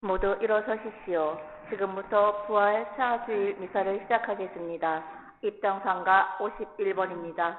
모두 일어서십시오. 지금부터 부활 사주일 미사를 시작하겠습니다. 입장상가 51번입니다.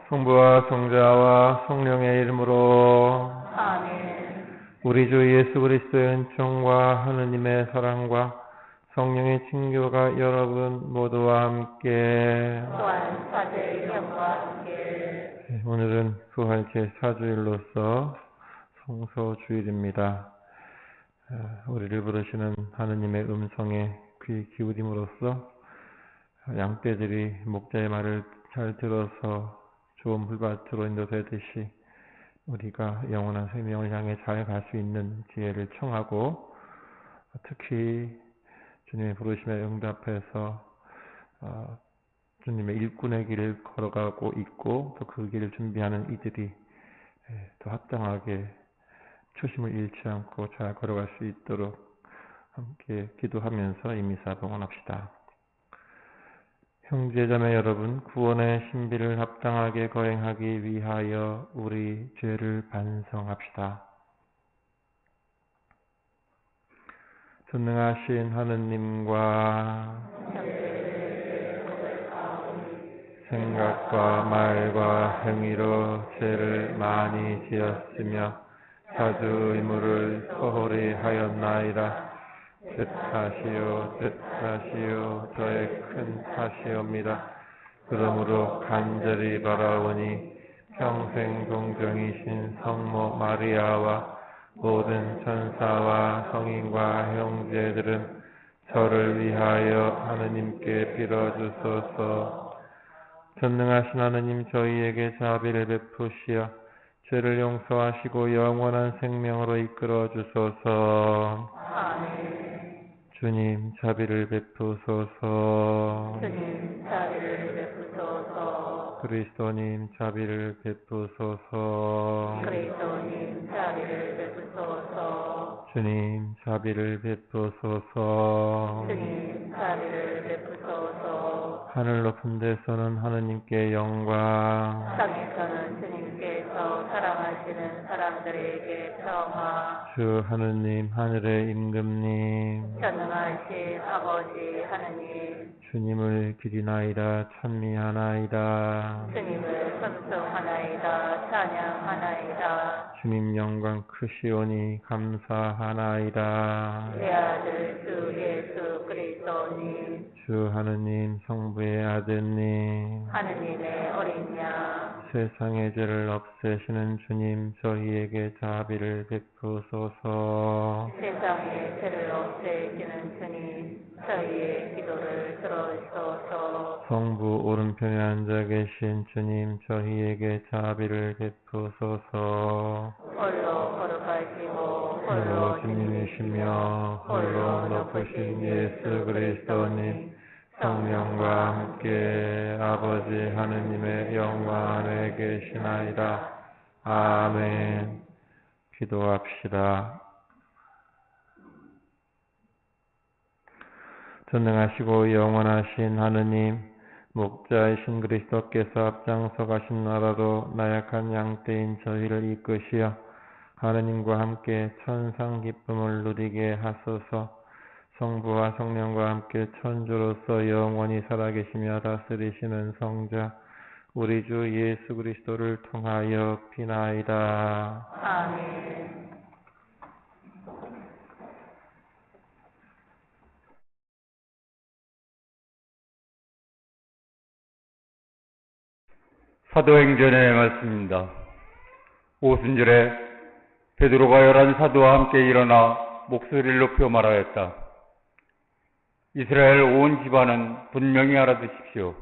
성부와 성자와 성령의 이름으로 아멘. 우리 주 예수 그리스도의 은총과 하느님의 사랑과 성령의 친교가 여러분 모두와 함께 또한 사제의 영과 함께 오늘은 부활 제4주일로서 성소주일입니다. 우리를 부르시는 하느님의 음성에 귀 기울임으로써 양떼들이 목자의 말을 잘 들어서 좋은 풀밭으로 인도되듯이 우리가 영원한 생명을 향해 잘 갈 수 있는 지혜를 청하고 특히 주님의 부르심에 응답해서 주님의 일꾼의 길을 걸어가고 있고 또 그 길을 준비하는 이들이 또 합당하게 초심을 잃지 않고 잘 걸어갈 수 있도록 함께 기도하면서 이 미사 봉헌합시다. 형제자매 여러분, 구원의 신비를 합당하게 거행하기 위하여 우리 죄를 반성합시다. 전능하신 하느님과 생각과 말과 행위로 죄를 많이 지었으며 자주 의무를 소홀히 하였나이다. 뜻하시오 저의 큰 탓이옵니다. 그러므로 간절히 바라오니 평생 동정이신 성모 마리아와 모든 천사와 성인과 형제들은 저를 위하여 하느님께 빌어주소서. 전능하신 하느님 저희에게 자비를 베푸시어 죄를 용서하시고 영원한 생명으로 이끌어 주소서. 아멘. 주님 자비를 베푸소서. 주님 자비를 베푸소서. 그리스도님 자비를 베푸소서. 그리스도님 자비를 베푸소서. 주님 자비를 베푸소서. 주님 자비를 베푸소서. 하늘 높은 데서는 하느님께 영광, 땅에서는 주님께서 사랑하시는 사람들에게 평화. 주 하느님 하늘의 임금님, 전능하신 아버지 하느님, 주님을 기리나이다 찬미하나이다. 주님을 선송하나이다 찬양하나이다. 주님 영광 크시오니 감사하나이다. 내 아들 주 예수 그리스도님, 주 하느님 성부의 아드님, 하느님의 어린 양, 세상의 죄를 없애시는 주님 저희에게 자비를 베푸소서. 세상의 죄를 없애시는 주님, 저희의 기도를 들어주소서. 성부 오른편에 앉아 계신 주님 저희에게 자비를 베푸소서. 홀로 거룩하시고 홀로 주님이시며 홀로 높으신 예수 그리스도님 성령과 함께 아버지 하느님의 영광 안에 계시나이다. 아멘. 기도합시다. 전능하시고 영원하신 하느님, 목자이신 그리스도께서 앞장서 가신 나라로 나약한 양떼인 저희를 이끄시어 하느님과 함께 천상 기쁨을 누리게 하소서. 성부와 성령과 함께 천주로서 영원히 살아계시며 다스리시는 성자 우리 주 예수 그리스도를 통하여 비나이다. 아멘. 사도행전의 말씀입니다. 오순절에 베드로가 11 사도와 함께 일어나 목소리를 높여 말하였다. 이스라엘 온 집안은 분명히 알아두십시오.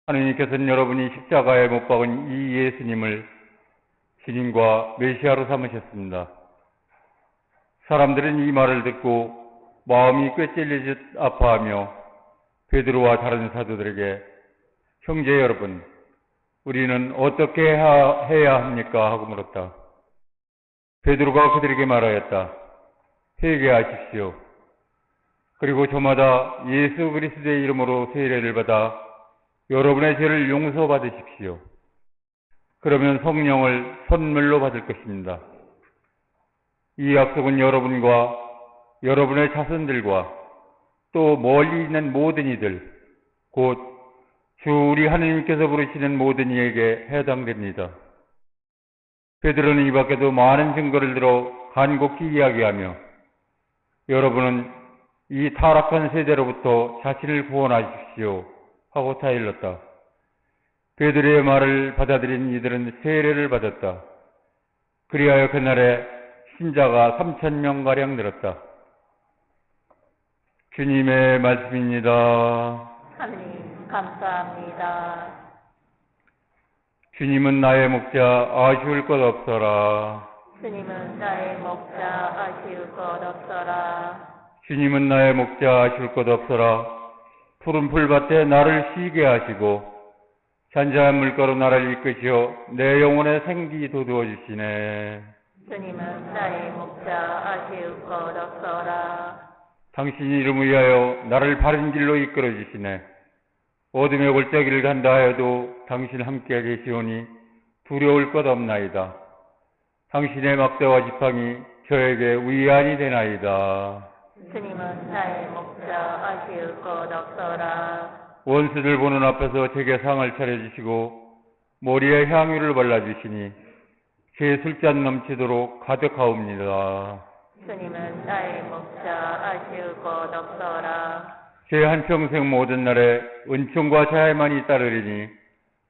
하느님께서는 여러분이 십자가에 못 박은 이 예수님을 주님과 메시아로 삼으셨습니다. 사람들은 이 말을 듣고 마음이 꿰찔리듯 아파하며 베드로와 다른 사도들에게 형제 여러분, 우리는 어떻게 해야 합니까? 하고 물었다. 베드로가 그들에게 말하였다. 회개하십시오. 그리고 저마다 예수 그리스도의 이름으로 세례를 받아 여러분의 죄를 용서받으십시오. 그러면 성령을 선물로 받을 것입니다. 이 약속은 여러분과 여러분의 자손들과 또 멀리 있는 모든 이들, 곧 주 우리 하느님께서 부르시는 모든 이에게 해당됩니다. 베드로는 이 밖에도 많은 증거를 들어 간곡히 이야기하며 여러분은 이 타락한 세대로부터 자신을 구원하십시오 하고 타일렀다. 베드로의 말을 받아들인 이들은 세례를 받았다. 그리하여 그날에 신자가 3,000명가량 늘었다. 주님의 말씀입니다. 하느님 감사합니다. 주님은 나의 목자 아쉬울 것 없어라. 주님은 나의 목자 아쉬울 것 없어라. 주님은 나의 목자 아쉬울 것 없어라. 푸른 풀밭에 나를 쉬게 하시고 잔잔한 물가로 나를 이끄시어 내 영혼의 생기 돋우어 주시네. 주님은 나의 목자 아쉬울 것 없어라. 당신 이름 위하여 나를 바른 길로 이끌어 주시네. 어둠의 골짜기를 간다 하여도 당신 함께 계시오니 두려울 것 없나이다. 당신의 막대와 지팡이 저에게 위안이 되나이다. 주님은 나의 목자 아쉬울 것 없어라. 원수들 보는 앞에서 제게 상을 차려주시고 머리에 향유를 발라주시니 제 술잔 넘치도록 가득하옵니다. 주님은 나의 목자 아쉬울 것 없어라. 제 한평생 모든 날에 은총과 자애만이 따르리니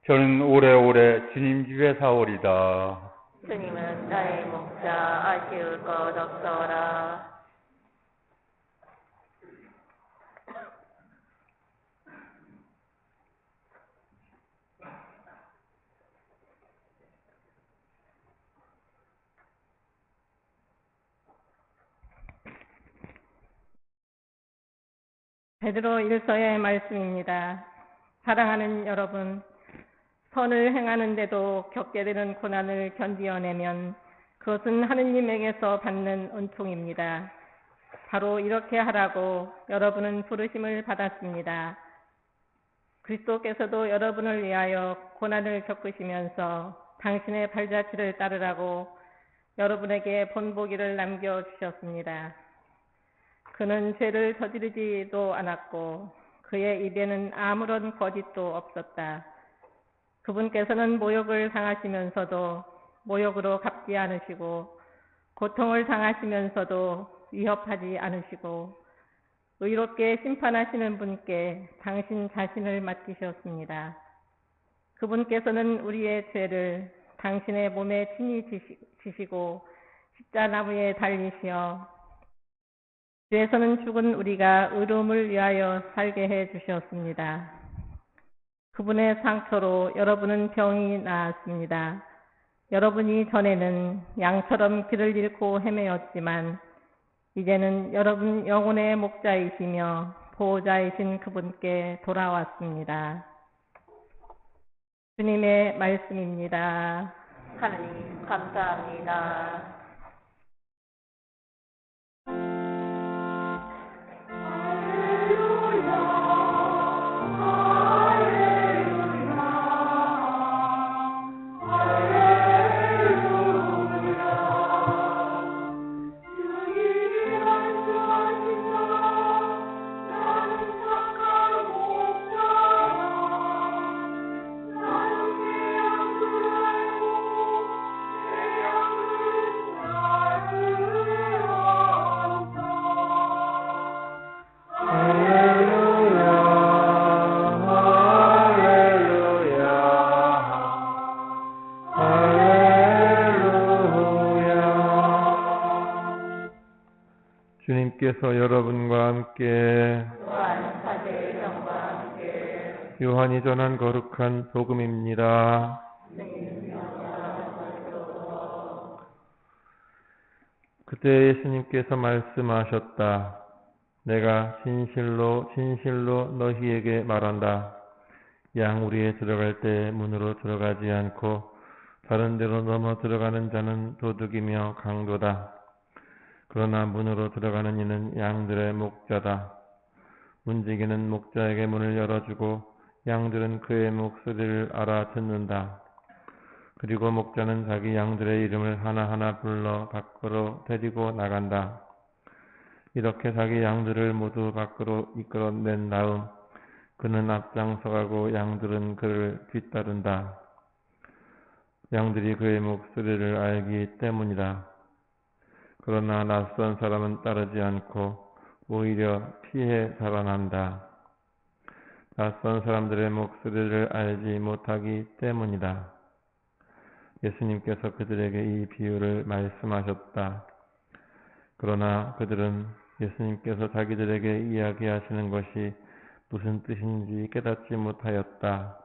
저는 오래오래 주님 집에 사오리다. 주님은 나의 목자 아쉬울 것 없어라. 베드로 1서의 말씀입니다. 사랑하는 여러분, 선을 행하는데도 겪게 되는 고난을 견디어내면 그것은 하느님에게서 받는 은총입니다. 바로 이렇게 하라고 여러분은 부르심을 받았습니다. 그리스도께서도 여러분을 위하여 고난을 겪으시면서 당신의 발자취를 따르라고 여러분에게 본보기를 남겨주셨습니다. 그는 죄를 저지르지도 않았고 그의 입에는 아무런 거짓도 없었다. 그분께서는 모욕을 당하시면서도 모욕으로 갚지 않으시고 고통을 당하시면서도 위협하지 않으시고 의롭게 심판하시는 분께 당신 자신을 맡기셨습니다. 그분께서는 우리의 죄를 당신의 몸에 친히 지시고 십자나무에 달리시어 죄에서는 죽은 우리가 의로움을 위하여 살게 해 주셨습니다. 그분의 상처로 여러분은 병이 나았습니다. 여러분이 전에는 양처럼 길을 잃고 헤매었지만 이제는 여러분 영혼의 목자이시며 보호자이신 그분께 돌아왔습니다. 주님의 말씀입니다. 하느님 감사합니다. 주님이 말씀하신 주님께서 여러분과 함께 또한 사제의 영과 함께 요한이 전한 거룩한 복음입니다. 그때 예수님께서 말씀하셨다. 내가 진실로 진실로 너희에게 말한다. 양우리에 들어갈 때 문으로 들어가지 않고 다른 데로 넘어 들어가는 자는 도둑이며 강도다. 그러나 문으로 들어가는 이는 양들의 목자다. 문지기는 목자에게 문을 열어주고 양들은 그의 목소리를 알아듣는다. 그리고 목자는 자기 양들의 이름을 하나하나 불러 밖으로 데리고 나간다. 이렇게 자기 양들을 모두 밖으로 이끌어낸 다음 그는 앞장서가고 양들은 그를 뒤따른다. 양들이 그의 목소리를 알기 때문이다. 그러나 낯선 사람은 따르지 않고 오히려 피해 살아난다. 낯선 사람들의 목소리를 알지 못하기 때문이다. 예수님께서 그들에게 이 비유를 말씀하셨다. 그러나 그들은 예수님께서 자기들에게 이야기하시는 것이 무슨 뜻인지 깨닫지 못하였다.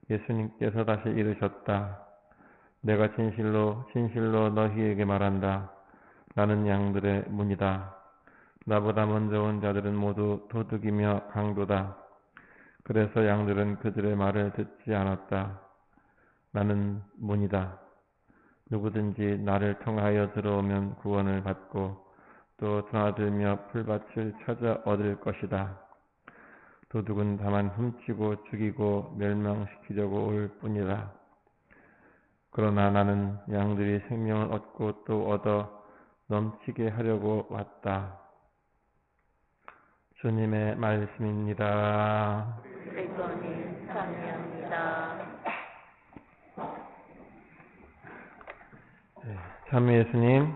예수님께서 다시 이르셨다. 내가 진실로 진실로 너희에게 말한다. 나는 양들의 문이다. 나보다 먼저 온 자들은 모두 도둑이며 강도다. 그래서 양들은 그들의 말을 듣지 않았다. 나는 문이다. 누구든지 나를 통하여 들어오면 구원을 받고 또 드나들며 풀밭을 찾아 얻을 것이다. 도둑은 다만 훔치고 죽이고 멸망시키려고 올 뿐이다. 그러나 나는 양들이 생명을 얻고 또 얻어 넘치게 하려고 왔다. 주님의 말씀입니다. 그리스도님 참여합니다. 참 예수님,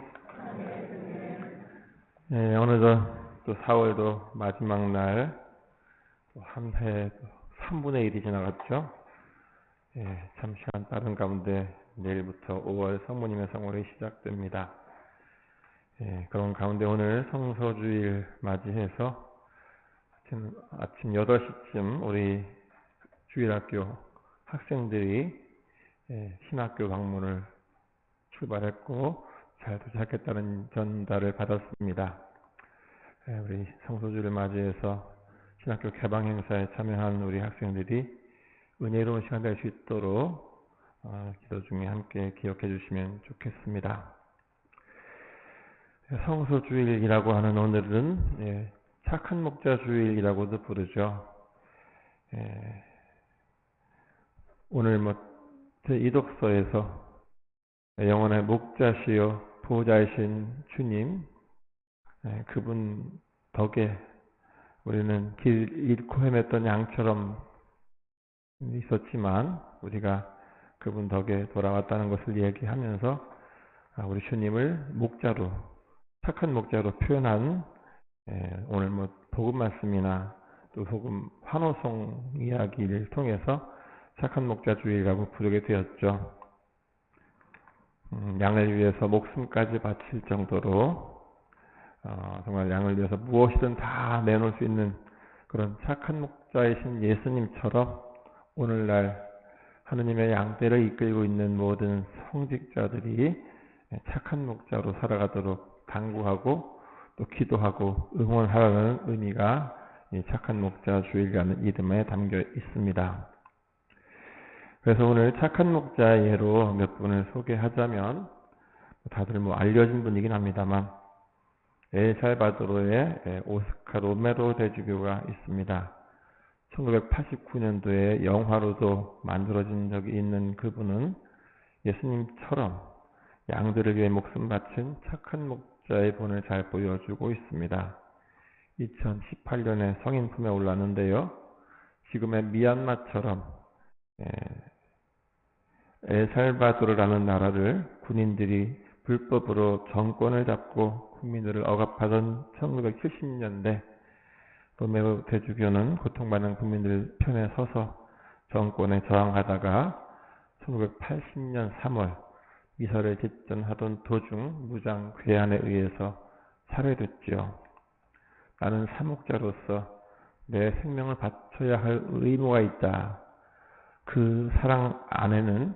오늘도 또 4월도 마지막 날, 한 해 3분의 1이 지나갔죠. 참 시간 빠른 가운데 내일부터 5월 성모님의 성월이 시작됩니다. 그런 가운데 오늘 성서주일 맞이해서 아침 8시쯤 우리 주일학교 학생들이 신학교 방문을 출발했고 잘 도착했다는 전달을 받았습니다. 우리 성소주를 맞이해서 신학교 개방 행사에 참여한 우리 학생들이 은혜로운 시간 될 수 있도록 기도 중에 함께 기억해 주시면 좋겠습니다. 성소주일이라고 하는 오늘은 착한 목자 주일이라고도 부르죠. 오늘 제2독서에서 영원의 목자시요 보호자이신 주님, 그분 덕에 우리는 길 잃고 헤맸던 양처럼 있었지만 우리가 그분 덕에 돌아왔다는 것을 얘기하면서 우리 주님을 목자로, 착한 목자로 표현한 오늘 복음 말씀이나 또 복음 환호성 이야기를 통해서 착한 목자 주일이라고 부르게 되었죠. 양을 위해서 목숨까지 바칠 정도로 정말 양을 위해서 무엇이든 다 내놓을 수 있는 그런 착한 목자이신 예수님처럼 오늘날 하느님의 양떼를 이끌고 있는 모든 성직자들이 착한 목자로 살아가도록 당부하고 또 기도하고 응원하라는 의미가 이 착한 목자 주일이라는 이름에 담겨 있습니다. 그래서 오늘 착한 목자의 예로 몇 분을 소개하자면 다들 알려진 분이긴 합니다만 엘살바도르의 오스카 로메로 대주교가 있습니다. 1989년도에 영화로도 만들어진 적이 있는 그분은 예수님처럼 양들을 위해 목숨 바친 착한 목자의 본을 잘 보여주고 있습니다. 2018년에 성인품에 올랐는데요. 지금의 미얀마처럼 엘살바도르라는 나라를 군인들이 불법으로 정권을 잡고 국민들을 억압하던 1970년대 로메로 대주교는 고통받는 국민들 편에 서서 정권에 저항하다가 1980년 3월 미사를 집전하던 도중 무장 괴한에 의해서 살해됐지요. 나는 사목자로서 내 생명을 바쳐야 할 의무가 있다. 그 사랑 안에는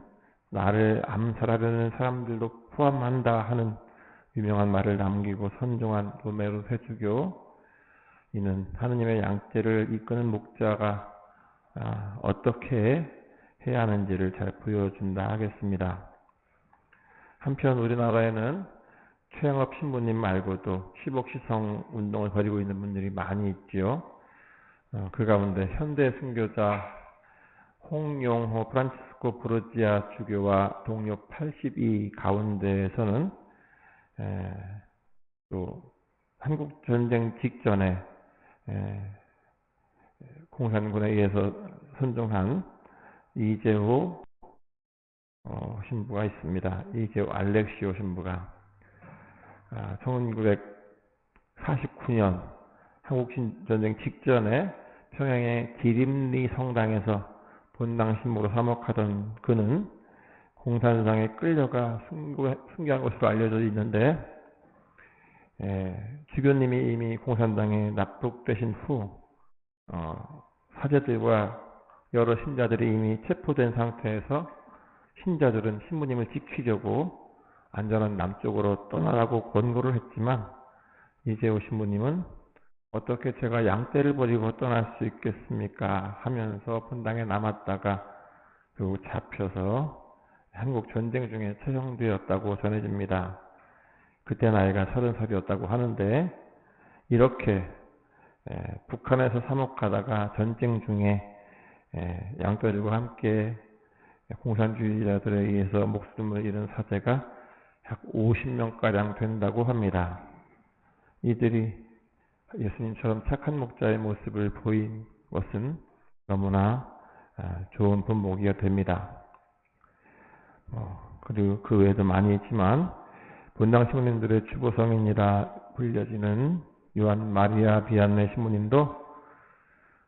나를 암살하려는 사람들도 포함한다 하는 유명한 말을 남기고 선종한 로메로 세주교. 이는 하느님의 양떼를 이끄는 목자가 어떻게 해야 하는지를 잘 보여준다 하겠습니다. 한편 우리나라에는 최영업 신부님 말고도 시복시성 운동을 벌이고 있는 분들이 많이 있지요. 그 가운데 현대 순교자 홍용호 프란치스코 보르지아 주교와 동료 82 가운데에서는 또 한국전쟁 직전에 공산군에 의해서 선종한 이재호 신부가 있습니다. 이재호 알렉시오 신부가 1949년 한국전쟁 직전에 평양의 기림리 성당에서 본당 신부로 사목하던 그는 공산당에 끌려가 순교한 것으로 알려져 있는데 주교님이 이미 공산당에 납북되신 후 사제들과 여러 신자들이 이미 체포된 상태에서 신자들은 신부님을 지키려고 안전한 남쪽으로 떠나라고 권고를 했지만 이재호 신부님은 어떻게 제가 양떼를 버리고 떠날 수 있겠습니까? 하면서 본당에 남았다가 결국 잡혀서 한국 전쟁 중에 처형되었다고 전해집니다. 그때 나이가 30살이었다고 하는데 이렇게 북한에서 사목하다가 전쟁 중에 양떼들과 함께 공산주의자들에 의해서 목숨을 잃은 사제가 약 50명가량 된다고 합니다. 이들이 예수님처럼 착한 목자의 모습을 보인 것은 너무나 좋은 본보기가 됩니다. 그리고 그 외에도 많이 있지만 본당 신부님들의 주보성인이라 불려지는 요한 마리아 비안네 신부님도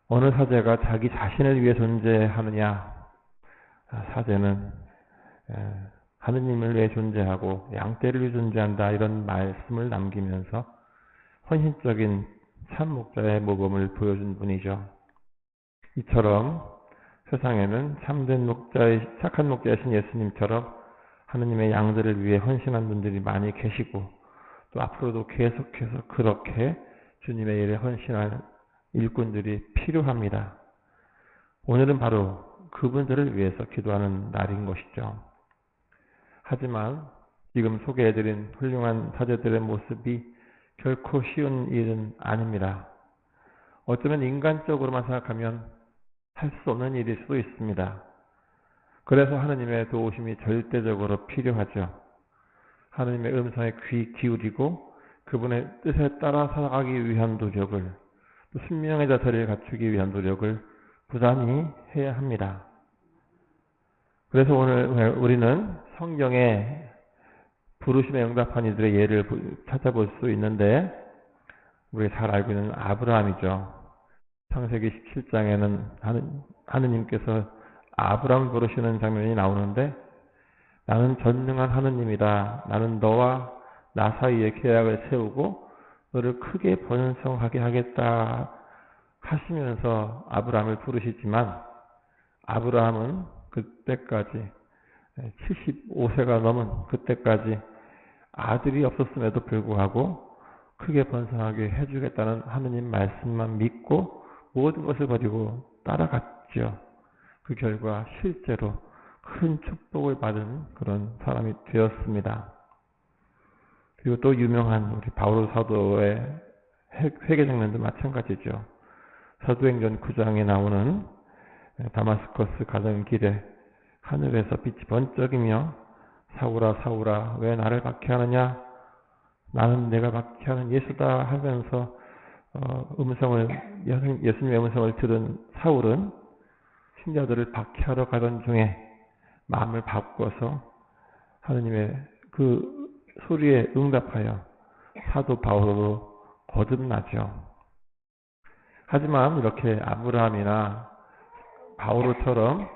어느 사제가 자기 자신을 위해 존재하느냐, 사제는 하느님을 위해 존재하고 양떼를 위해 존재한다, 이런 말씀을 남기면서 헌신적인 참 목자의 모범을 보여준 분이죠. 이처럼 세상에는 참된 목자의, 착한 목자이신 예수님처럼 하느님의 양들을 위해 헌신한 분들이 많이 계시고 또 앞으로도 계속해서 그렇게 주님의 일에 헌신할 일꾼들이 필요합니다. 오늘은 바로 그분들을 위해서 기도하는 날인 것이죠. 하지만 지금 소개해드린 훌륭한 사제들의 모습이 결코 쉬운 일은 아닙니다. 어쩌면 인간적으로만 생각하면 할 수 없는 일일 수도 있습니다. 그래서 하느님의 도우심이 절대적으로 필요하죠. 하느님의 음성에 귀 기울이고 그분의 뜻에 따라 살아가기 위한 노력을, 또 순명의 자세를 갖추기 위한 노력을 부단히 해야 합니다. 그래서 오늘 우리는 성경에 부르심에 응답한 이들의 예를 찾아볼 수 있는데 우리가 잘 알고 있는 아브라함이죠. 창세기 17장에는 하느님께서 아브라함을 부르시는 장면이 나오는데 나는 전능한 하느님이다. 나는 너와 나 사이에 계약을 세우고 너를 크게 번성하게 하겠다 하시면서 아브라함을 부르시지만 아브라함은 그때까지 75세가 넘은 그때까지 아들이 없었음에도 불구하고 크게 번성하게 해주겠다는 하느님 말씀만 믿고 모든 것을 버리고 따라갔죠. 그 결과 실제로 큰 축복을 받은 그런 사람이 되었습니다. 그리고 또 유명한 우리 바울 사도의 회개 장면도 마찬가지죠. 사도행전 9장에 나오는 다마스커스 가던 길에 하늘에서 빛이 번쩍이며 사울아 사울아 왜 나를 박해하느냐, 나는 내가 박해하는 예수다 하면서 예수님의 음성을 들은 사울은 신자들을 박해하러 가던 중에 마음을 바꿔서 하느님의 그 소리에 응답하여 사도 바울로 거듭나죠. 하지만 이렇게 아브라함이나 바울처럼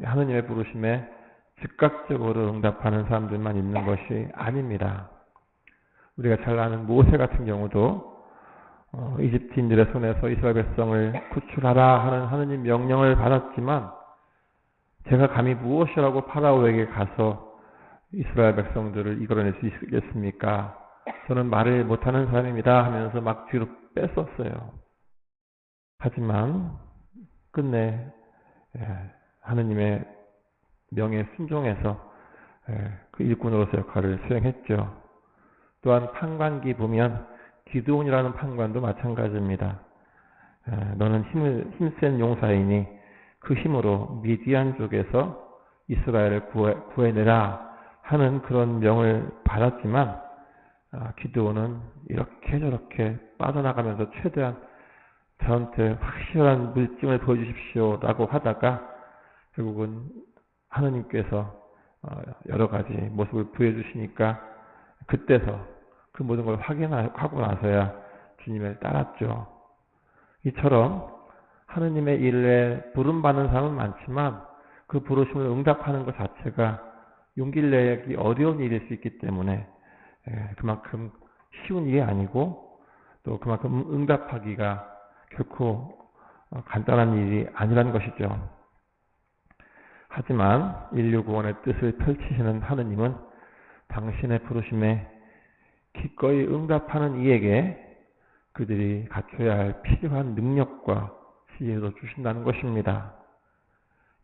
하느님의 부르심에 즉각적으로 응답하는 사람들만 있는 것이 아닙니다. 우리가 잘 아는 모세 같은 경우도 이집트인들의 손에서 이스라엘 백성을 구출하라 하는 하느님 명령을 받았지만 제가 감히 무엇이라고 파라오에게 가서 이스라엘 백성들을 이끌어낼 수 있겠습니까? 저는 말을 못하는 사람입니다 하면서 막 뒤로 뺐었어요. 하지만 끝내 하느님의 명에 순종해서 그 일꾼으로서 역할을 수행했죠. 또한 판관기 보면 기드온이라는 판관도 마찬가지입니다. 너는 힘센 용사이니 그 힘으로 미디안 쪽에서 이스라엘을 구해내라 하는 그런 명을 받았지만 기드온은 이렇게 저렇게 빠져나가면서 최대한 저한테 확실한 물증을 보여주십시오 라고 하다가 결국은 하느님께서 여러 가지 모습을 보여주시니까 그때서 그 모든 걸 확인하고 나서야 주님을 따랐죠. 이처럼 하느님의 일에 부름받는 사람은 많지만 그 부르심을 응답하는 것 자체가 용기를 내기 어려운 일일 수 있기 때문에 그만큼 쉬운 일이 아니고 또 그만큼 응답하기가 결코 간단한 일이 아니라는 것이죠. 하지만 인류 구원의 뜻을 펼치시는 하느님은 당신의 부르심에 기꺼이 응답하는 이에게 그들이 갖춰야 할 필요한 능력과 지혜도 주신다는 것입니다.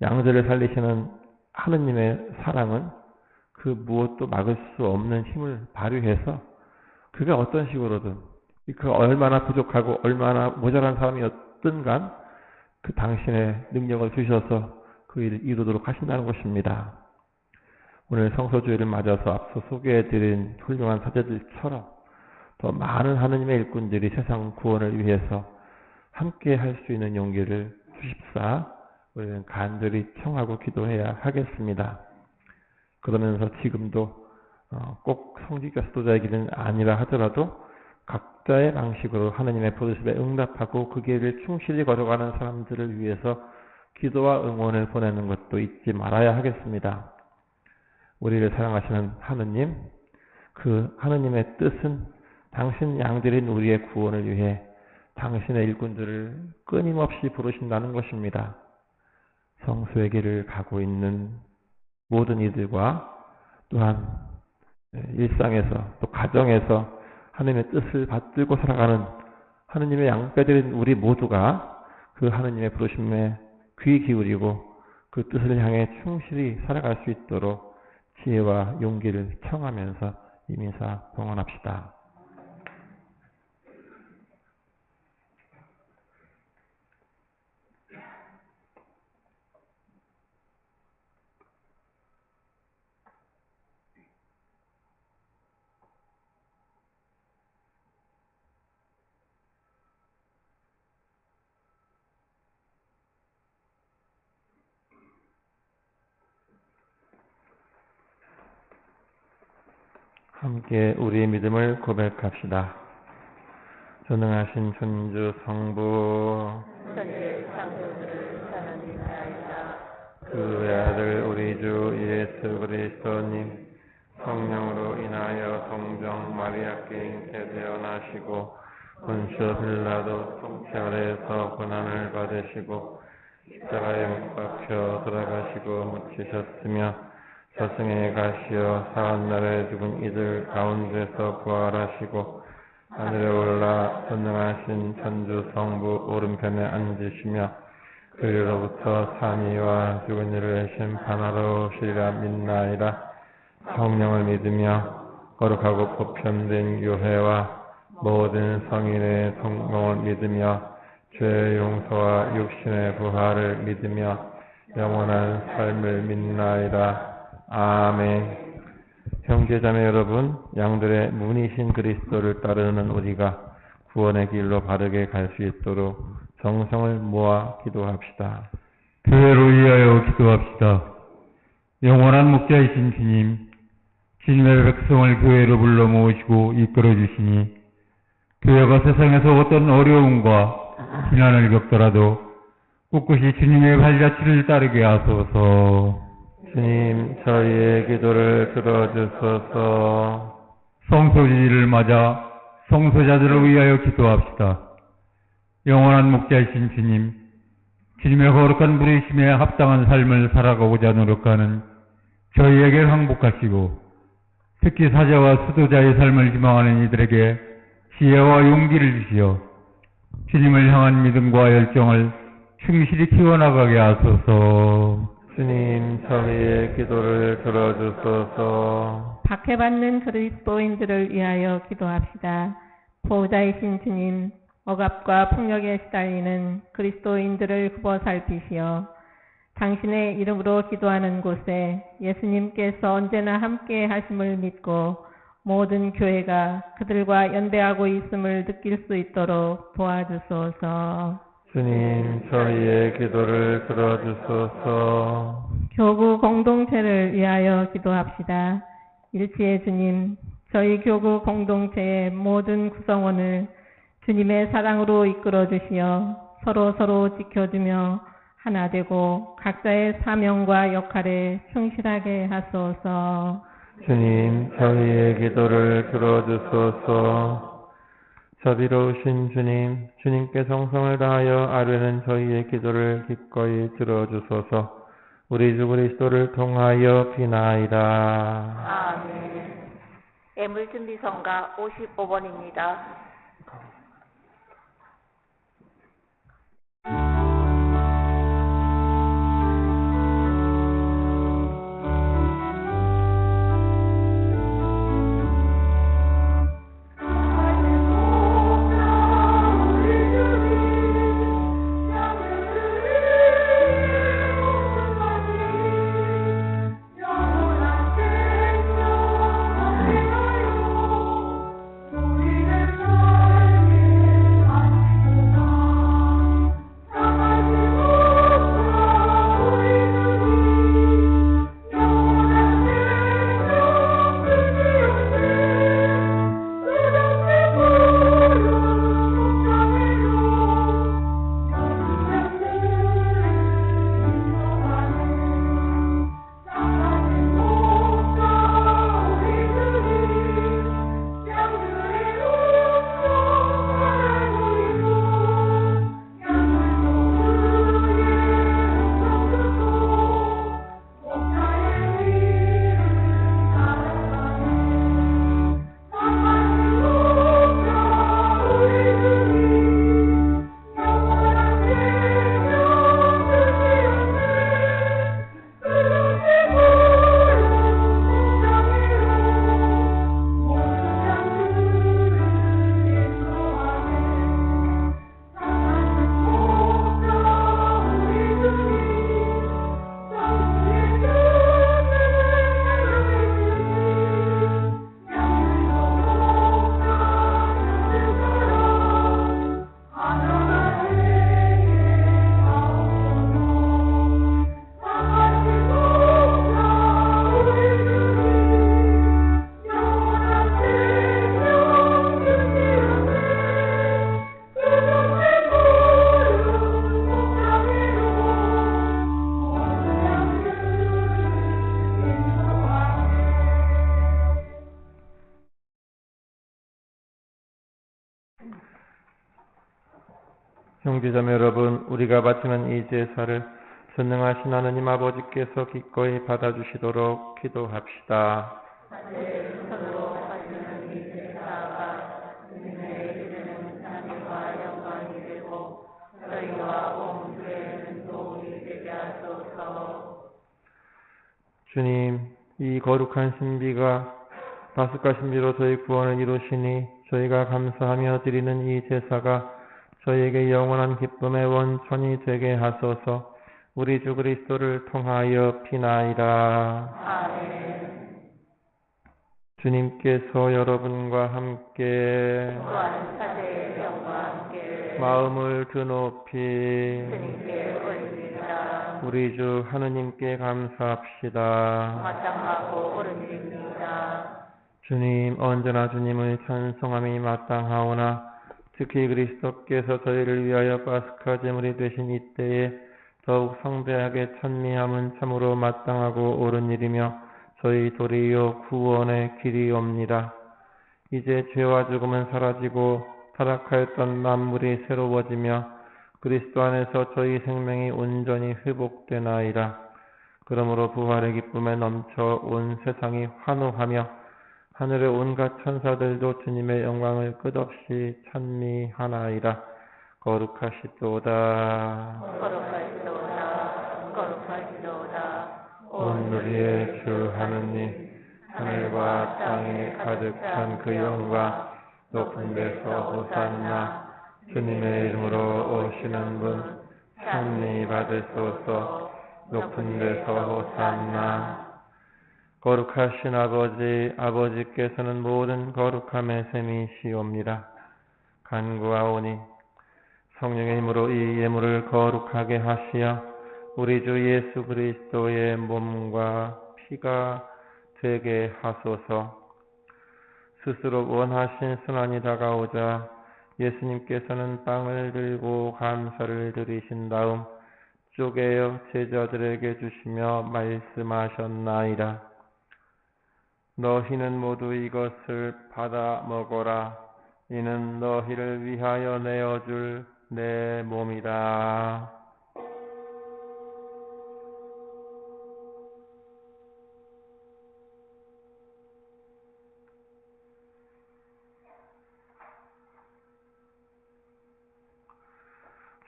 양들을 살리시는 하느님의 사랑은 그 무엇도 막을 수 없는 힘을 발휘해서 그가 어떤 식으로든 그 얼마나 부족하고 얼마나 모자란 사람이었든 간 그 당신의 능력을 주셔서 그 일을 이루도록 하신다는 것입니다. 오늘 성서주일을 맞아서 앞서 소개해드린 훌륭한 사제들처럼 더 많은 하느님의 일꾼들이 세상 구원을 위해서 함께 할 수 있는 용기를 주십사 우리는 간절히 청하고 기도해야 하겠습니다. 그러면서 지금도 꼭 성직자 수도자의 길은 아니라 하더라도 각자의 방식으로 하느님의 부르심에 응답하고 그 길을 충실히 걸어가는 사람들을 위해서 기도와 응원을 보내는 것도 잊지 말아야 하겠습니다. 우리를 사랑하시는 하느님, 그 하느님의 뜻은 당신 양들인 우리의 구원을 위해 당신의 일꾼들을 끊임없이 부르신다는 것입니다. 성수의 길을 가고 있는 모든 이들과 또한 일상에서 또 가정에서 하느님의 뜻을 받들고 살아가는 하느님의 양떼들인 우리 모두가 그 하느님의 부르심에 귀 기울이고 그 뜻을 향해 충실히 살아갈 수 있도록 지혜와 용기를 청하면서 이민사 봉헌합시다. 함께 우리의 믿음을 고백합시다. 전능하신 천주 성부 천지창조를 하나님이나이다. 그 외아들 우리 주 예수 그리스도님 성령으로 인하여 동정 마리아께 잉태되어 나시고 본시 빌라도 통치 아래에서 고난을 받으시고 십자가에 못 박혀 돌아가시고 묻히셨으며 저승에 가시어 사흘날에 죽은 이들 가운데서 부활하시고 하늘에 올라 전능하신 천주 성부 오른편에 앉으시며 그리로부터 산이와 죽은 이를 심판하러 오시리라 믿나이다. 성령을 믿으며 거룩하고 보편된 교회와 모든 성인의 성공을 믿으며 죄의 용서와 육신의 부활을 믿으며 영원한 삶을 믿나이다. 아멘. 형제자매 여러분, 양들의 문이신 그리스도를 따르는 우리가 구원의 길로 바르게 갈 수 있도록 정성을 모아 기도합시다. 교회를 위하여 기도합시다. 영원한 목자이신 주님, 주님의 백성을 교회로 불러 모으시고 이끌어 주시니 교회가 세상에서 어떤 어려움과 비난을 겪더라도 꿋꿋이 주님의 발자취를 따르게 하소서. 주님, 저희의 기도를 들어주소서. 성소주의를 맞아 성소자들을 위하여 기도합시다. 영원한 목자이신 주님, 주님의 거룩한 부르심에 합당한 삶을 살아가고자 노력하는 저희에게 항복하시고 특히 사자와 수도자의 삶을 희망하는 이들에게 지혜와 용기를 주시어 주님을 향한 믿음과 열정을 충실히 키워나가게 하소서. 주님, 저희의 기도를 들어주소서. 박해받는 그리스도인들을 위하여 기도합시다. 보호자이신 주님, 억압과 폭력에 시달리는 그리스도인들을 굽어 살피시어 당신의 이름으로 기도하는 곳에 예수님께서 언제나 함께 하심을 믿고 모든 교회가 그들과 연대하고 있음을 느낄 수 있도록 도와주소서. 주님, 저희의 기도를 들어주소서. 교구 공동체를 위하여 기도합시다. 일치의 주님, 저희 교구 공동체의 모든 구성원을 주님의 사랑으로 이끌어 주시어 서로 지켜주며 하나 되고 각자의 사명과 역할에 충실하게 하소서. 주님, 저희의 기도를 들어주소서. 자비로우신 주님, 주님께 정성을 다하여 아뢰는 저희의 기도를 기꺼이 들어주소서. 우리 주 그리스도를 통하여 비나이다. 아멘. 예물준비성가 55번입니다. 형제자매 여러분, 우리가 바치는 이 제사를 전능하신 하느님 아버지께서 기꺼이 받아주시도록 기도합시다. 서로 바치는 이 제사가 주님의 이름은 하나님과 영광이 되고 저희와 온 교회는 도움이 되게 하소서. 주님, 이 거룩한 신비가 파스카 신비로 저희 구원을 이루시니 저희가 감사하며 드리는 이 제사가 저희에게 영원한 기쁨의 원천이 되게 하소서. 우리 주 그리스도를 통하여 비나이다. 아멘. 주님께서 여러분과 함께 또한 사제의 병과 함께 마음을 드높이 주님께 올립니다. 우리 주 하느님께 감사합시다. 마땅하고 옳은 일입니다. 주님, 언제나 주님을 찬송함이 마땅하오나 특히 그리스도께서 저희를 위하여 파스카 제물이 되신 이때에 더욱 성대하게 찬미함은 참으로 마땅하고 옳은 일이며 저희 도리요 구원의 길이옵니다. 이제 죄와 죽음은 사라지고 타락하였던 만물이 새로워지며 그리스도 안에서 저희 생명이 온전히 회복되나이다. 그러므로 부활의 기쁨에 넘쳐 온 세상이 환호하며 하늘의 온갖 천사들도 주님의 영광을 끝없이 찬미하나이다. 거룩하시도다. 거룩하시도다. 거룩하시도다. 온 누리의 주 하느님, 하늘과 땅에 가득 찬 그 영광, 높은 데서 호산나, 주님의 이름으로 오시는 분, 찬미 받으소서. 높은 데서 호산나. 거룩하신 아버지, 아버지께서는 모든 거룩함의 셈이시옵니다. 간구하오니 성령의 힘으로 이 예물을 거룩하게 하시어 우리 주 예수 그리스도의 몸과 피가 되게 하소서. 스스로 원하신 순환이 다가오자 예수님께서는 빵을 들고 감사를 드리신 다음 쪼개어 제자들에게 주시며 말씀하셨나이다. 너희는 모두 이것을 받아 먹어라. 이는 너희를 위하여 내어줄 내 몸이다.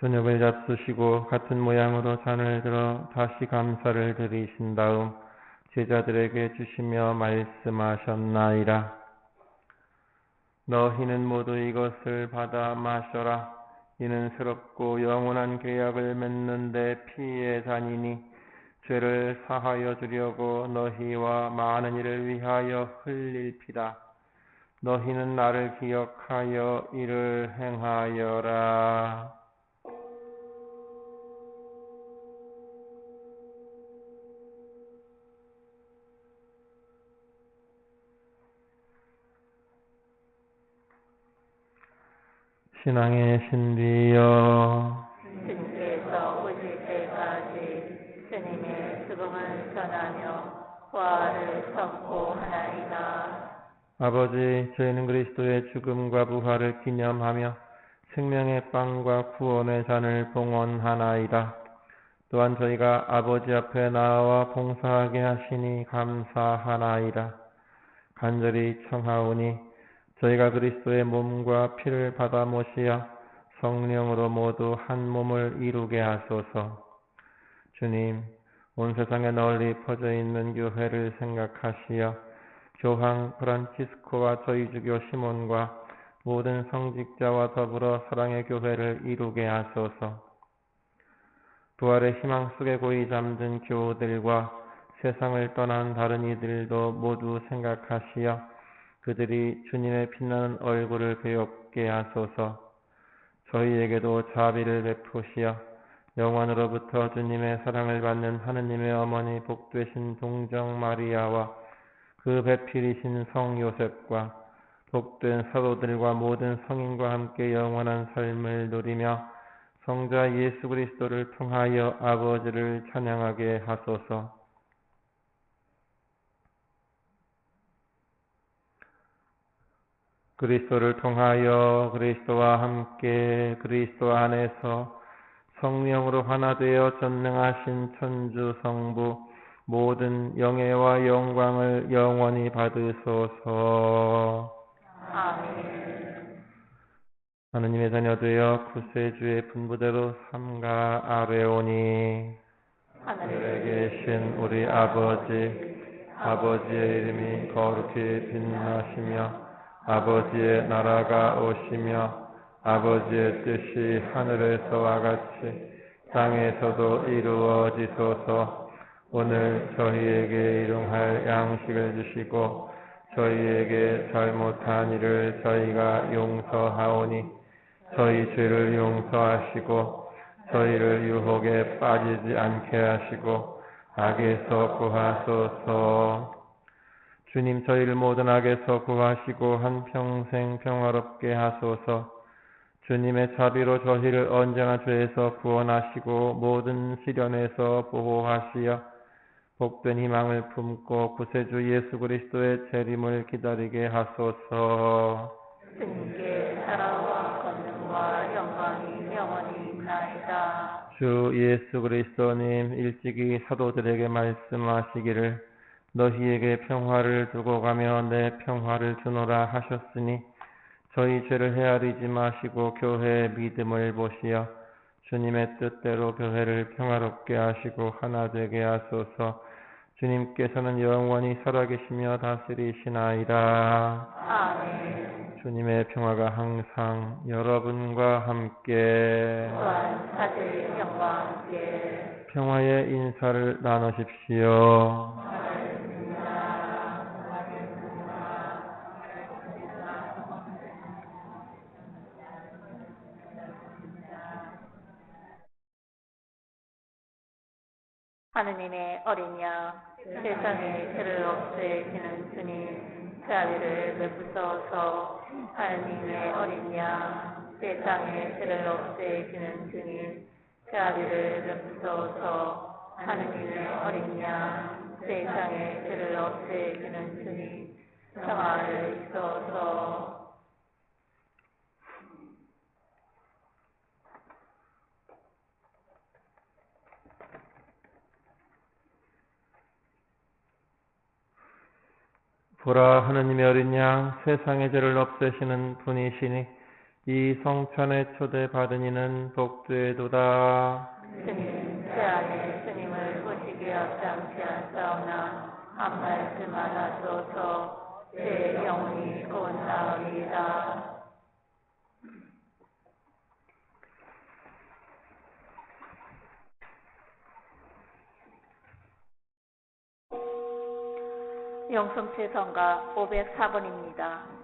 저녁을 잡수시고 같은 모양으로 잔을 들어 다시 감사를 드리신 다음 제자들에게 주시며 말씀하셨나이다. 너희는 모두 이것을 받아 마셔라. 이는 새롭고 영원한 계약을 맺는 내 피의 잔이니 죄를 사하여 주려고 너희와 많은 이를 위하여 흘릴 피다. 너희는 나를 기억하여 이를 행하여라. 신앙의 신비여, 주님께서 오실 때까지 주님의 죽음을 전하며 부활을 선포하나이다. 아버지, 저희는 그리스도의 죽음과 부활을 기념하며 생명의 빵과 구원의 잔을 봉헌하나이다. 또한 저희가 아버지 앞에 나와 봉사하게 하시니 감사하나이다. 간절히 청하오니 저희가 그리스도의 몸과 피를 받아 모시어 성령으로 모두 한 몸을 이루게 하소서. 주님, 온 세상에 널리 퍼져 있는 교회를 생각하시어 교황 프란치스코와 저희 주교 시몬과 모든 성직자와 더불어 사랑의 교회를 이루게 하소서. 부활의 희망 속에 고이 잠든 교우들과 세상을 떠난 다른 이들도 모두 생각하시어 그들이 주님의 빛나는 얼굴을 배웁게 하소서. 저희에게도 자비를 베푸시어 영원으로부터 주님의 사랑을 받는 하느님의 어머니 복되신 동정 마리아와 그 배필이신 성 요셉과 복된 사도들과 모든 성인과 함께 영원한 삶을 누리며 성자 예수 그리스도를 통하여 아버지를 찬양하게 하소서. 그리스도를 통하여 그리스도와 함께 그리스도 안에서 성령으로 하나 되어 전능하신 천주 성부 모든 영예와 영광을 영원히 받으소서. 아멘. 하느님의 자녀 되어 구세주의 분부대로 삼가 아뢰오니 하늘에 계신 우리 아버지, 아버지의 이름이 거룩히 빛나시며 아버지의 나라가 오시며 아버지의 뜻이 하늘에서와 같이 땅에서도 이루어지소서. 오늘 저희에게 일용할 양식을 주시고 저희에게 잘못한 일을 저희가 용서하오니 저희 죄를 용서하시고 저희를 유혹에 빠지지 않게 하시고 악에서 구하소서. 주님, 저희를 모든 악에서 구하시고 한평생 평화롭게 하소서. 주님의 자비로 저희를 언제나 죄에서 구원하시고 모든 시련에서 보호하시어 복된 희망을 품고 구세주 예수 그리스도의 재림을 기다리게 하소서. 주님께 사랑과 권능과 영광이 영원히 있나이다. 주 예수 그리스도님 일찍이 사도들에게 말씀하시기를 너희에게 평화를 두고 가며 내 평화를 주노라 하셨으니 저희 죄를 헤아리지 마시고 교회의 믿음을 보시어 주님의 뜻대로 교회를 평화롭게 하시고 하나 되게 하소서. 주님께서는 영원히 살아계시며 다스리시나이다. 아멘. 주님의 평화가 항상 여러분과 함께 또한 사제의 영과 함께 평화의 인사를 나누십시오. 하느님의 어린 양, 세상의 죄를 없애시는 주님, 그 아들을 베푸소서. 하느님의 어린 양, 세상의 죄를 없애시는 주님, 그 아들을 베푸소서. 하느님의 어린 양, 세상의 죄를 없애시는 주님, 평화를 주소서. 보라, 하느님의 어린 양, 세상의 죄를 없애시는 분이시니 이 성찬에 초대받은 이는 복되도다. 주님, 제 안에 주님을 보시기에 합당치 않사오나 한 말씀만 하소서. 제 영혼이 온나오리이다. 영성체성가 504번입니다.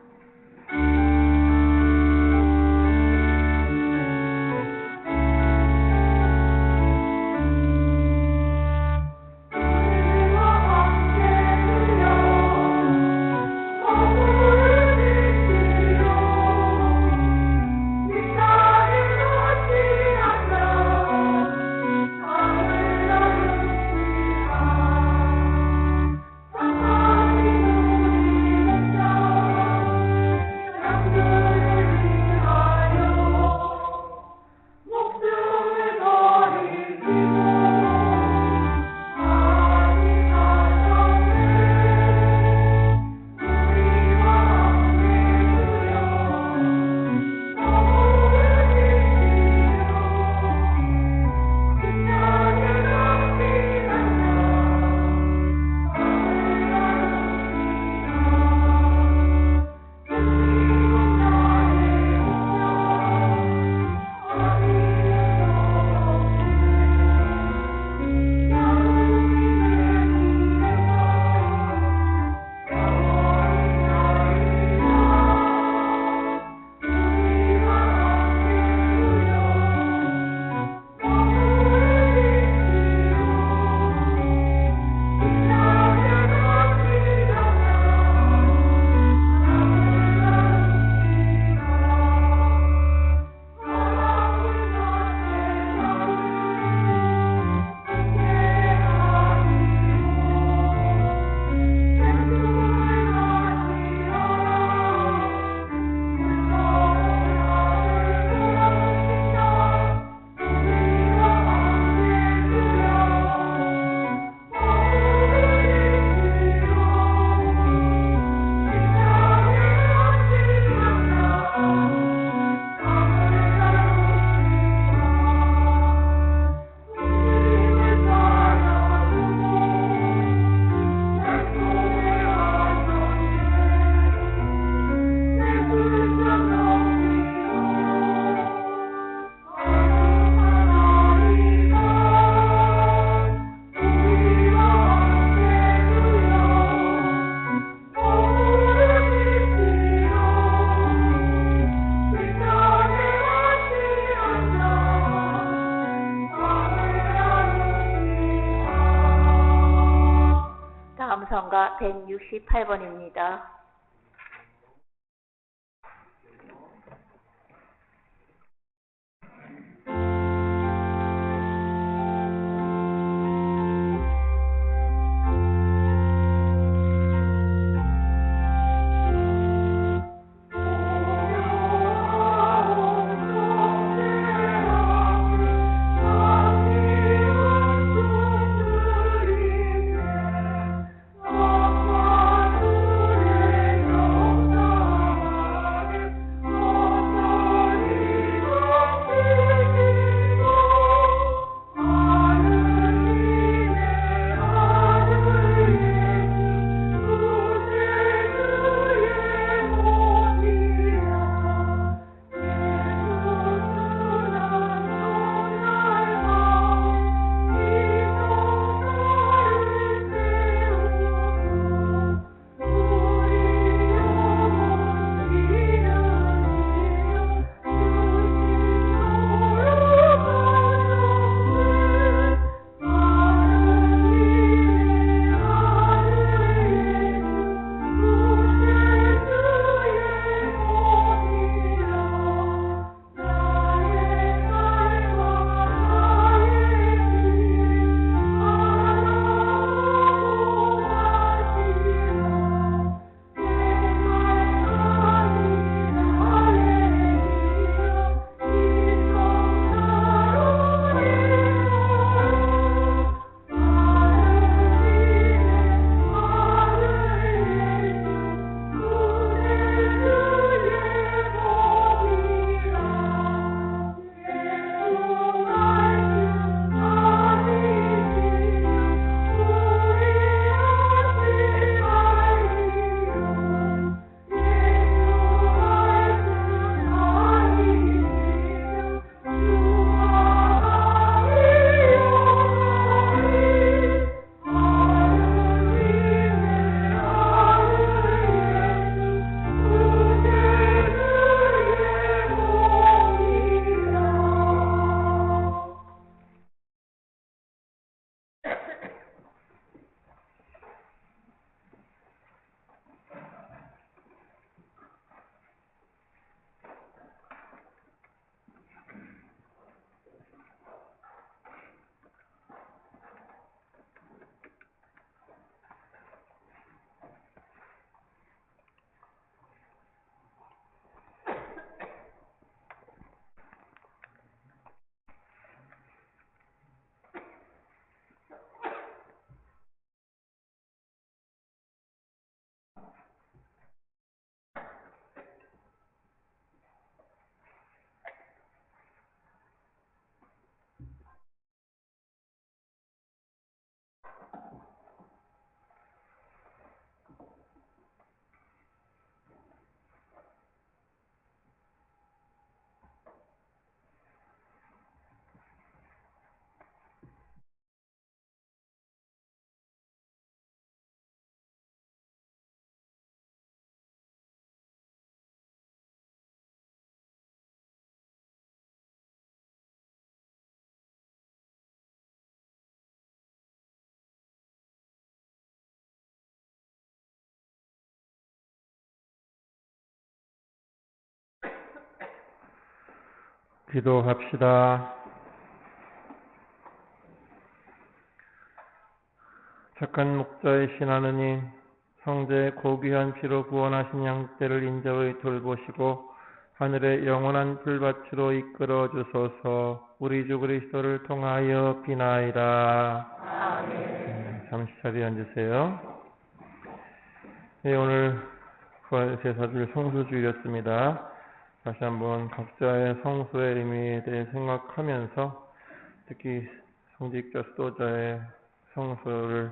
성가 168번입니다. 기도합시다. 착한 목자이신 하느님, 성자의 고귀한 피로 구원하신 양떼를 인자의 돌보시고 하늘의 영원한 불밭으로 이끌어 주소서. 우리 주 그리스도를 통하여 비나이다. 아멘. 잠시 자리에 앉으세요. 네, 오늘 부활 제사주일 성수주일이었습니다. 다시 한번 각자의 성수의 의미에 대해 생각하면서 특히 성직자 수도자의 성수를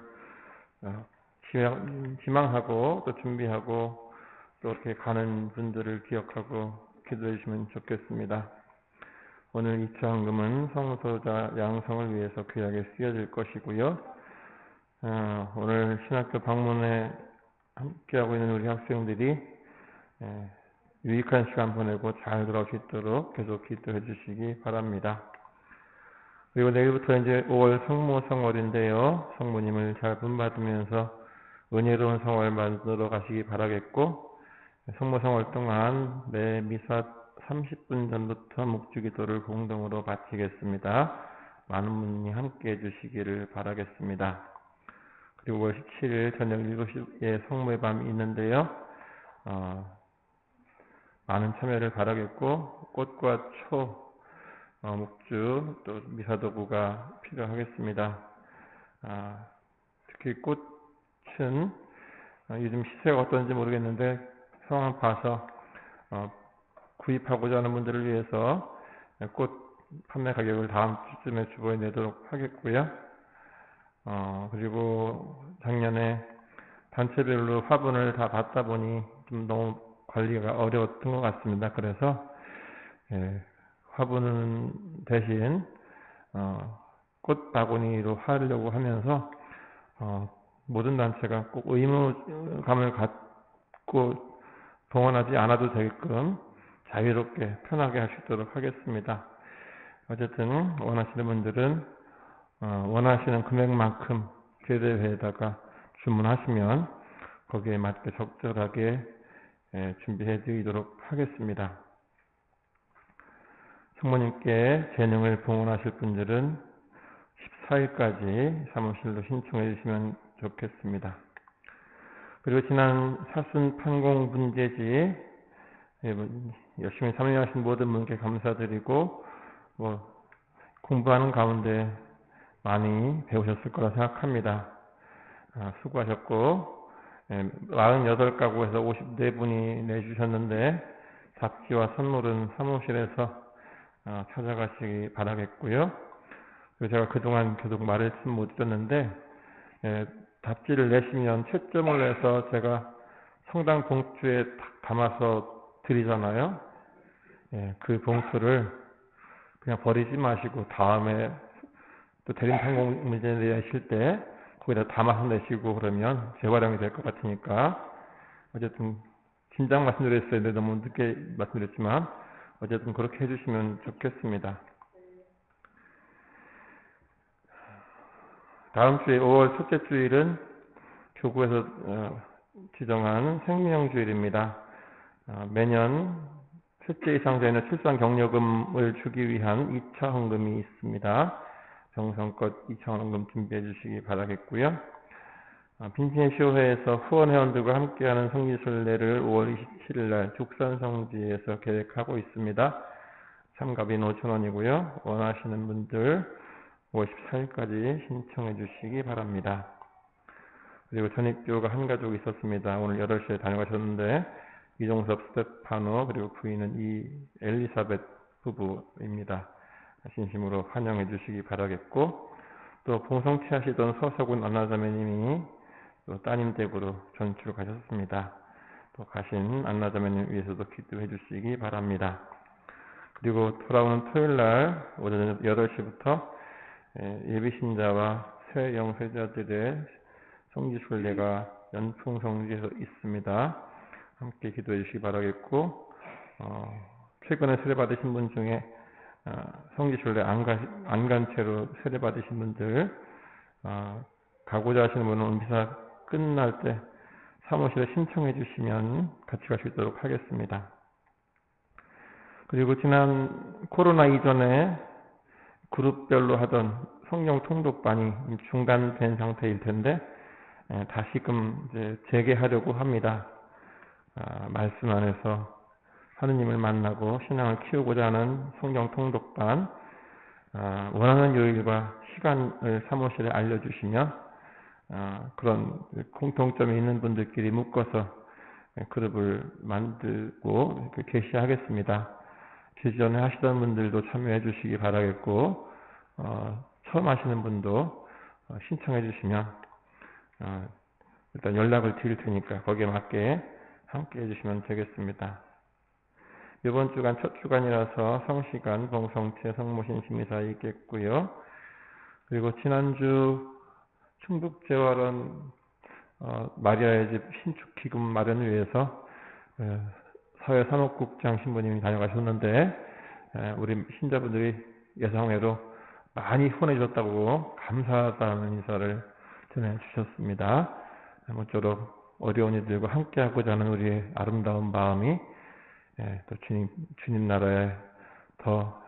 지망하고 또 준비하고 또 이렇게 가는 분들을 기억하고 기도해 주시면 좋겠습니다. 오늘 이차헌금은 성소자 양성을 위해서 귀하게 쓰여질 것이고요. 오늘 신학교 방문에 함께하고 있는 우리 학생들이 유익한 시간 보내고 잘 돌아올 수 있도록 계속 기도해 주시기 바랍니다. 그리고 내일부터 이제 5월 성모성월인데요. 성모님을 잘 본받으면서 은혜로운 성월 만들어 가시기 바라겠고, 성모성월 동안 매 미사 30분 전부터 묵주기도를 공동으로 바치겠습니다. 많은 분이 함께 해주시기를 바라겠습니다. 그리고 5월 17일 저녁 7시에 성모의 밤이 있는데요. 많은 참여를 바라겠고, 꽃과 초, 묵주, 또 미사도구가 필요하겠습니다. 특히 꽃은 요즘 시세가 어떤지 모르겠는데 상황 봐서 구입하고자 하는 분들을 위해서 꽃 판매 가격을 다음 주쯤에 주보에 내도록 하겠고요. 그리고 작년에 단체별로 화분을 다 받다 보니 좀 너무 관리가 어려웠던 것 같습니다. 그래서 화분은 대신 꽃 바구니로 하려고 하면서 모든 단체가 꼭 의무감을 갖고 동원하지 않아도 되게끔 자유롭게 편하게 할 수 있도록 하겠습니다. 어쨌든 원하시는 분들은 원하시는 금액만큼 교대회에다가 주문하시면 거기에 맞게 적절하게 준비해 드리도록 하겠습니다. 성모님께 재능을 봉헌하실 분들은 14일까지 사무실로 신청해 주시면 좋겠습니다. 그리고 지난 사순 판공 분재지 열심히 참여하신 모든 분께 감사드리고 공부하는 가운데 많이 배우셨을 거라 생각합니다. 수고하셨고 48가구에서 54분이 내주셨는데 잡지와 선물은 사무실에서 찾아가시기 바라겠고요. 그리고 제가 그동안 계속 말씀 못 드렸는데 잡지를 내시면 채점을 해서 제가 성당 봉투에 담아서 드리잖아요. 그 봉투를 그냥 버리지 마시고 다음에 또 대림 판공 문제 내실 때 거기다 담아서 내시고 그러면 재활용이 될 것 같으니까 어쨌든 진작 말씀드렸어요. 너무 늦게 말씀드렸지만 어쨌든 그렇게 해주시면 좋겠습니다. 다음 주에 5월 첫째 주일은 교구에서 지정한 생명주일입니다. 매년 셋째 이상 되는 출산 격려금을 주기 위한 2차 헌금이 있습니다. 정성껏 2차 헌금 준비해 주시기 바라겠고요. 빈신시효회에서 후원회원들과 함께하는 성지순례를 5월 27일 날 죽산성지에서 계획하고 있습니다. 참가비는 5,000원이고요. 원하시는 분들 5월 14일까지 신청해 주시기 바랍니다. 그리고 전입교가 한 가족 있었습니다. 오늘 8시에 다녀가셨는데 이종섭 스테파노 그리고 부인은 이 엘리사벳 부부입니다. 진심으로 환영해 주시기 바라겠고 또 봉성치 하시던 서석훈 안나자매님이 또 따님 댁으로 전출 가셨습니다. 또 가신 안나자매님 위해서도 기도해 주시기 바랍니다. 그리고 돌아오는 토요일날 오전 8시부터 예비신자와 새 영세자들의 성지순례가 연풍성지에서 있습니다. 함께 기도해 주시기 바라겠고 최근에 세례받으신 분 중에 성지순례 안 간 채로 세례받으신 분들 가고자 하시는 분은 미사 끝날 때 사무실에 신청해 주시면 같이 갈 수 있도록 하겠습니다. 그리고 지난 코로나 이전에 그룹별로 하던 성령 통독반이 중단된 상태일 텐데 다시금 이제 재개하려고 합니다. 말씀 안에서 하느님을 만나고 신앙을 키우고자 하는 성령 통독반, 원하는 요일과 시간을 사무실에 알려주시면 그런 공통점이 있는 분들끼리 묶어서 그룹을 만들고 게시하겠습니다. 기존에 하시던 분들도 참여해 주시기 바라겠고, 처음 하시는 분도 신청해 주시면 일단 연락을 드릴 테니까 거기에 맞게 함께 해주시면 되겠습니다. 이번 주간 첫 주간이라서 성시간, 봉성체, 성모신 심의사 있겠고요. 그리고 지난주 충북재활원 마리아의 집 신축 기금 마련을 위해서 사회산업국장 신부님이 다녀가셨는데 우리 신자분들이 예상외로 많이 후원해 주셨다고 감사하다는 인사를 전해주셨습니다. 모쪼록 어려운 이들과 함께하고자 하는 우리의 아름다운 마음이 또 주님 나라에 더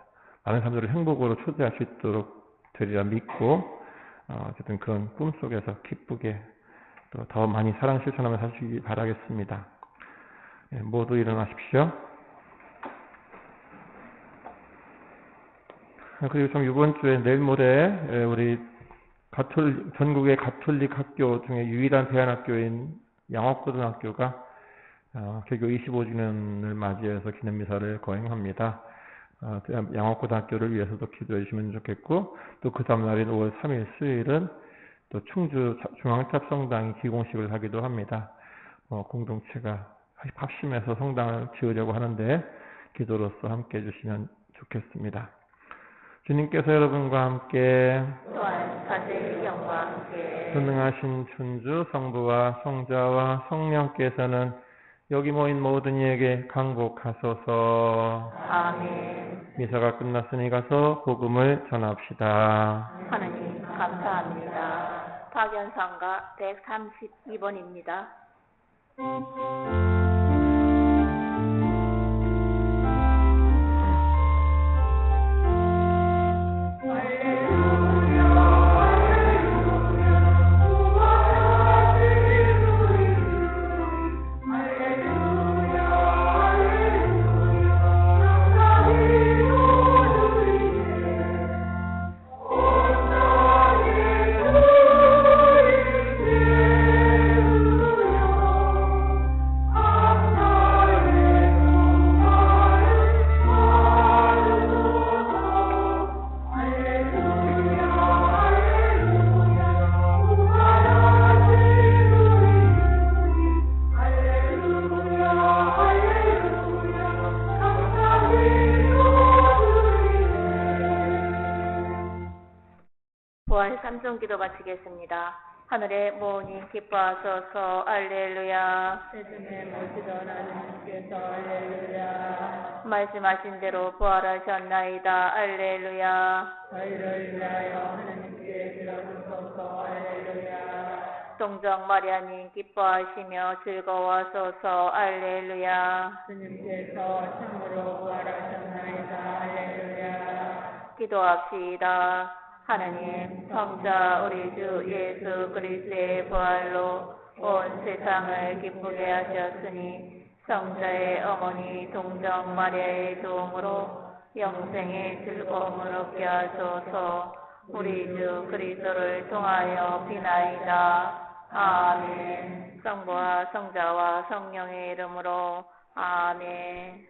많은 사람들을 행복으로 초대할 수 있도록 되리라 믿고 어쨌든 그런 꿈속에서 기쁘게 또 더 많이 사랑 실천하며 사시기 바라겠습니다. 모두 일어나십시오. 그리고 좀 이번 주에 내일 모레 우리 전국의 가톨릭 학교 중에 유일한 대안학교인 양옥고등학교가 개교 25주년을 맞이해서 기념미사를 거행합니다. 양옥고등학교를 위해서도 기도해 주시면 좋겠고, 또 그 다음 날인 5월 3일 수요일은 또 충주 중앙탑성당이 기공식을 하기도 합니다. 공동체가 합심해서 성당을 지으려고 하는데 기도로서 함께 해주시면 좋겠습니다. 주님께서 여러분과 함께 또한 사제의 영과 함께 전능하신 천주 성부와 성자와 성령께서는 여기 모인 모든 이에게 강복하소서. 아멘. 미사가 끝났으니 가서 복음을 전합시다. 하느님 감사합니다. 파견상가 132번입니다. 부활 삼성기도 마치겠습니다. 하늘의 모니 기뻐하소서. 알렐루야. 세상에 모시던 하느님께서 할렐루야. 말씀하신 대로 부활하셨나이다. 알렐루야. 저희를 위하여 하느님께 빌어주소서. 할렐루야. 동정 마리아님 기뻐하시며 즐거워하소서. 알렐루야. 주님께서 참으로 부활하셨나이다. 할렐루야. 기도합시다. 하느님, 성자 우리 주 예수 그리스도의 부활로 온 세상을 기쁘게 하셨으니 성자의 어머니 동정 마리아의 도움으로 영생의 즐거움을 얻게 하소서. 우리 주 그리스도를 통하여 비나이다. 아멘. 성부와 성자와 성령의 이름으로 아멘.